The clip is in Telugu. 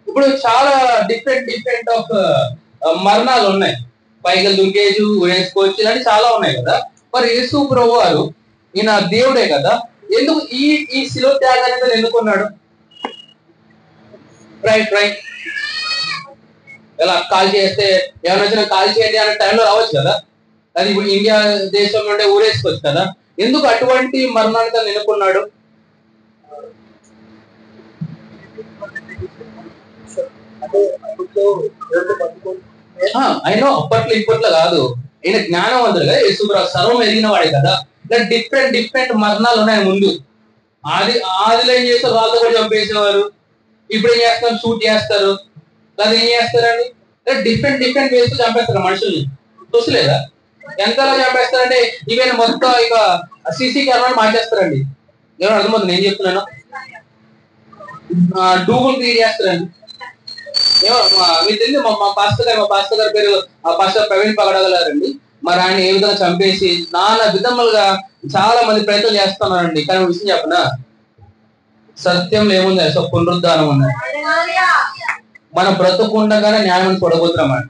ఇప్పుడు చాలా డిఫరెంట్ డిఫరెంట్ ఆఫ్ మరణాలు ఉన్నాయి. పైగా దుంకేజు వేసుకోవచ్చు, ఇలాంటి చాలా ఉన్నాయి కదా. మరి యేసు ప్రభు వారు ఈయన దేవుడే కదా, ఎందుకు ఈ ఈ శిలువ త్యాగాన్ని ఎన్నుకున్నాడు? Right right. ఇలా కాల్ చేస్తే ఎవరైనా కాల్ చేయండి అనే టైంలో రావచ్చు కదా. అది ఇప్పుడు ఇండియా దేశం నుండి ఊరేసుకోవచ్చు కదా. ఎందుకు అటువంటి మరణాన్ని తను ఎన్నుకున్నాడు? అయినా అప్పట్లో ఇప్పట్లో కాదు, ఈయన జ్ఞానవంతుడు కదా, యేసుప్రభు సర్వం ఎదిగిన వాడే కదా. ఇలా డిఫరెంట్ డిఫరెంట్ మరణాలు ఉన్నాయి ముందు. ఆదిలో ఏం చేస్తారు, వాళ్ళతో కూడా చంపేసేవారు. ఇప్పుడు ఏం చేస్తారు, షూట్ చేస్తారు, లేదా ఏం చేస్తారండి, డిఫరెంట్ డిఫరెంట్ వేస్ చంపేస్తారు మనుషుల్ని. చూసలేదా ఎంతలా చంపేస్తారంటే ఈవెన్ మొత్తం ఇక సీసీ కెమెరా మార్చేస్తారండి. ఏమైనా అర్థమవుతుంది నేను చెప్తున్నాను? డూబుల్ క్రియేట్ చేస్తారండి. మీకు తెలియదు, మా పాస్టర్ గారి పేరు పాస్టర్ ప్రవీణ్ పగడగలారండి. మరి ఆయన ఏ విధంగా చంపేసి నానా విధములుగా చాలా మంది ప్రయత్నం చేస్తున్నారండి. కానీ విషయం చెప్పనా, సత్యంలో ఏముంది, పునరుద్ధానం ఉన్నది. మనం బ్రతుకుండగానే న్యాయం చూడబోతున్నాం.